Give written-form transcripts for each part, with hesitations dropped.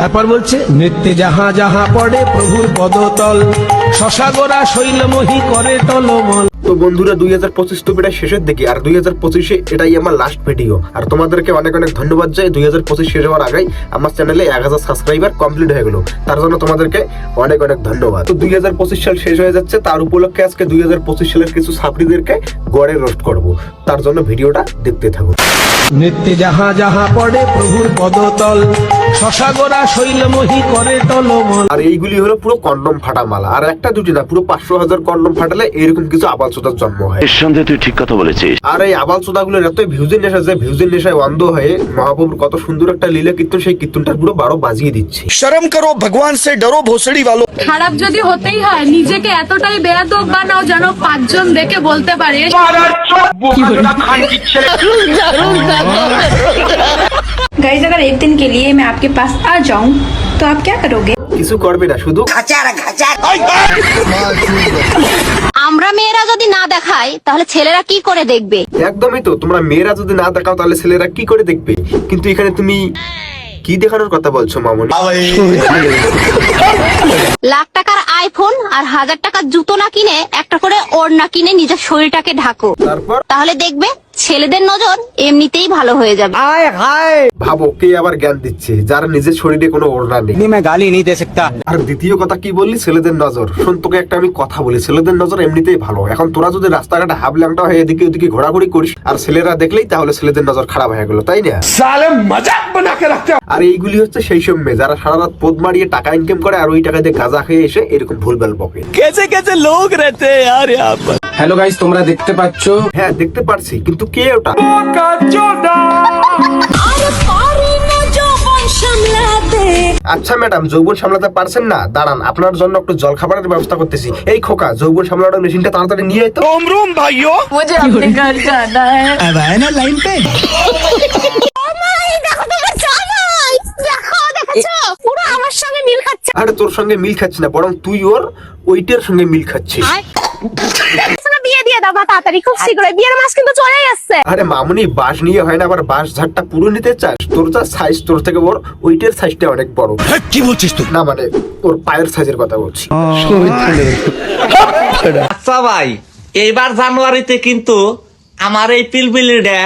তারপর বলছে নৃত্যে যাহা যাহা পড়ে প্রভুর পদতল, শশাগোরা শৈলমোহী করে টলমল। তো বন্ধুরা 2025 তো প্রায় শেষের দিকে, আর 2025-এ এটাই আমার লাস্ট ভিডিও। আর তোমাদেরকে অনেক অনেক ধন্যবাদ যাই 2025 শেষ হওয়ার আগেই আমার চ্যানেলে 1000 সাবস্ক্রাইবার কমপ্লিট হয়ে গেল, তার জন্য তোমাদেরকে অনেক অনেক ধন্যবাদ। তো 2025 সাল শেষ হয়ে যাচ্ছে, তার উপলক্ষে আজকে 2025 সালের কিছু ছাত্রীদেরকে গড়ে রোস্ট করব, তার জন্য ভিডিওটা দেখতে থাকুন। নৃত্যে যাহা যাহা পড়ে প্রভুর পদতল, শশাগোরা শৈলমোহী করে টলমল। আর এইগুলি হলো পুরো কন্ডম ফাটা মালা, আর একটা দুটি না, পুরো 500,000 কন্ডম ফাটালে এরকম কিছু আবালচোদার জন্ম হয়। নিঃসন্দেহে তুই ঠিক কথা বলেছিস। আর এই আবালচোদাগুলোর এতই ভিউজের নেশা, যে ভিউজের নেশায় অন্ধ হয়ে মহাপ্রভুর কত সুন্দর একটা লীলা কীর্তন, সেই কীর্তনটার পুরো 12 বাজিয়ে দিচ্ছে। शर्म करो, भगवान से डरो भोसड़ी वालों। খারাপ যদি হতেই হয় নিজেকে এতটাই বেয়াদব বানাও যেন 5 জন দেখে বলতে পারে गाइस, अगर एक दिन के लिए मैं आपके पास आ जाऊं तो आप क्या करोगे? কিছু করবে না, শুধু আমরা মেয়েরা যদি না দেখাই তাহলে ছেলেরা কি করে দেখবে? একদমই তো, তোমরা মেয়েরা যদি না দেখাও তাহলে ছেলেরা কি করে দেখবে? কিন্তু এখানে তুমি কি দেখানোর কথা বলছো মামুনি? লাখ টাকার আইফোন আর 1000 টাকার জুতো না কিনে একটা করে ওড়না কিনে নিজের শরীরটাকে ঢাকো, তারপর তাহলে দেখবে ছেলেদের নজর এমনিতেই ভালো হয়ে যাবে। ভাবো কে আবার জ্ঞান দিচ্ছে, যারা নিজের শরীরে কোনো ওড়না নেই। मैं गाली नहीं दे सकता। আর দ্বিতীয় কথা কি বললি, ছেলেদের নজর। শোন, তোকে একটা আমি কথা বলি, ছেলেদের নজর এমনিতেই ভালো। এখন তোরা যদি রাস্তাঘাটে হাফ ল্যাংটা হয়ে এদিকে ওদিকে ঘোরাঘুরি করিস আর ছেলেরা দেখলেই, তাহলে ছেলেদের নজর খারাপ হয়ে গেল, তাই না? আর এইগুলি হচ্ছে সেই সব মেয়ে যারা সারা রাত পোদ মারিয়ে টাকা ইনকাম করে, আর ওই টাকা দিয়ে গাঁজা খেয়ে এসে এরকম ভুলভাল বকে। कैसे कैसे लोग रहते हैं यार यहाँ पर। হ্যালো গাইস, তোমরা দেখতে পাচ্ছ? হ্যাঁ দেখতে পারছি, কিন্তু কে ওটা? আচ্ছা ম্যাডাম, যৌবন সামলাতে পারছেন না? দাঁড়ান, আপনার জন্য একটু জল খাবারের ব্যবস্থা করতেছি। এই খোকা, যৌবন সামলানোর মেশিনটা তাড়াতাড়ি নিয়ে আয় তো। रोम रोम भाइयों। मुझे अपने घर जाना है। अब है ना लाइन पे। পুরো আমার সঙ্গে মিল খাচ্ছে। আরে তোর সঙ্গে মিল খাচ্ছি না, বরং তুই ওর ওইটার সঙ্গে মিল খাচ্ছিস। বিয়ে দিয়ে দাও তাড়াতাড়ি, খুব শীঘ্রই বিয়ের মাস কিন্তু চলে যাচ্ছে। আরে মামুনি, বাঁশ নিয়ে হয় না, আবার বাঁশ ঝাড়টা পুরো নিতে চাস? তোর যা সাইজ, তোর থেকে ওর ওইটার সাইজটা অনেক বড়। কি বলছিস তুই? না মানে ওর পায়ের সাইজের কথা বলছি। আচ্ছা ভাই, এইবার জানুয়ারিতে কিন্তু আমার এই পিলপিলিটা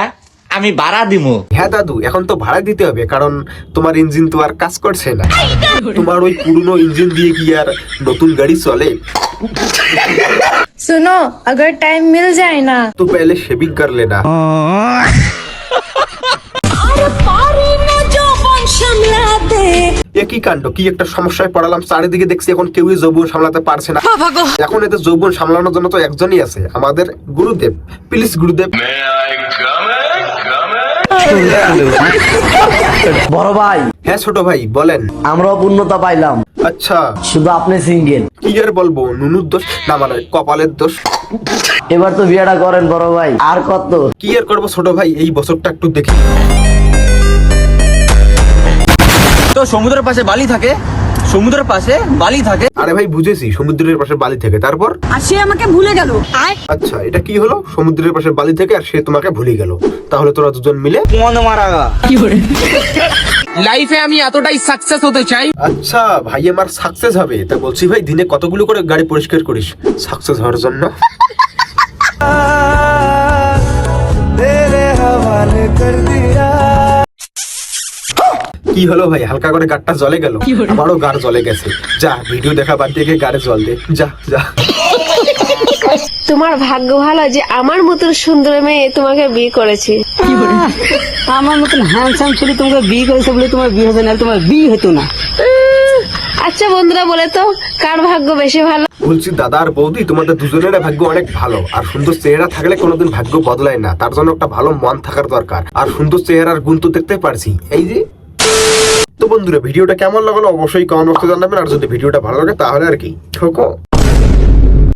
আমি ভাড়া দিমু। হ্যাঁ দাদু, এখন তো ভাড়া দিতে হবে, কারণ তোমার ইঞ্জিন তো আর কাজ করছে না। তোমার ওই পুরনো ইঞ্জিন দিয়ে কি আর নতুন গাড়ি চলে? सुनो, अगर टाइम मिल जाए ना তো पहले शेविंग कर लेना। একই কাণ্ড, কি একটা সমস্যায় পড়ালাম, চারিদিকে দেখছি এখন কেউই যৌবন সামলাতে পারছে না। এখন এতে যৌবন সামলানোর জন্য তো একজনই আছে, আমাদের গুরুদেব। প্লিজ গুরুদেব। বড় ভাই, হ্যাঁ ছোট ভাই বলেন। আমরাও পূর্ণতা পাইলাম, আচ্ছা শুধু আপনি সিঙ্গেল। কি আর বলবো, নুনুর দোষ না মানে কপালের দোষ। এবার তো বিয়েটা করেন বড় ভাই, আর কত? কি আর করবো ছোট ভাই, এই বছরটা একটু দেখি। তো সমুদ্রের পাশে বালি থাকে, সমুদ্রের পাশে বালি থাকে। আরে ভাই বুঝেছি, সমুদ্রের পাশে বালি থেকে, তারপর? আর সে আমাকে ভুলে গেল। আচ্ছা, এটা কি হলো? সমুদ্রের পাশে বালি থেকে আর সে তোমাকে ভুলে গেল, তাহলে তোরা দুজন মিলে মন মারাগা। লাইফে আমি এতটাই সাকসেস হতে চাই। আচ্ছা ভাই, আমার সাকসেস হবে, তা বলছি ভাই দিনে কতগুলো করে গাড়ি পরিষ্কার করিস সাকসেস হওয়ার জন্য? কি হলো ভাই, হালকা করে গাড়টা জ্বলে গেল? আমারও গাড় জ্বলে গেছে। যা, ভিডিও দেখা বাদ দিয়ে গাড়ে জল দে, যা যা। তোমার ভাগ্য ভালো যে আমার মতন সুন্দর মেয়ে তোমাকে বিয়ে করেছে। আমার মতন হ্যান্ডসাম ছেলে তোমাকে বিয়ে করেছে বলে তোমার বিয়ে হবে না, তোমার বিয়ে হতো না। আচ্ছা বন্ধুরা, বলে তো কার ভাগ্য বেশি ভালো? বলছি দাদা আর বৌদি, তোমাদের দুজনের ভাগ্য অনেক ভালো। আর সুন্দর চেহারা থাকলে কোনোদিন ভাগ্য বদলায় না, তার জন্য একটা ভালো মন থাকার দরকার। আর সুন্দর চেহারার গুণ তো দেখতে পারছি, এই যে। তো বন্ধুরা, ভিডিওটা কেমন লাগলো অবশ্যই কমেন্ট বক্সে জানাবেন। আর যদি ভিডিওটা ভালো লাগে তাহলে আর কি ঠোকো।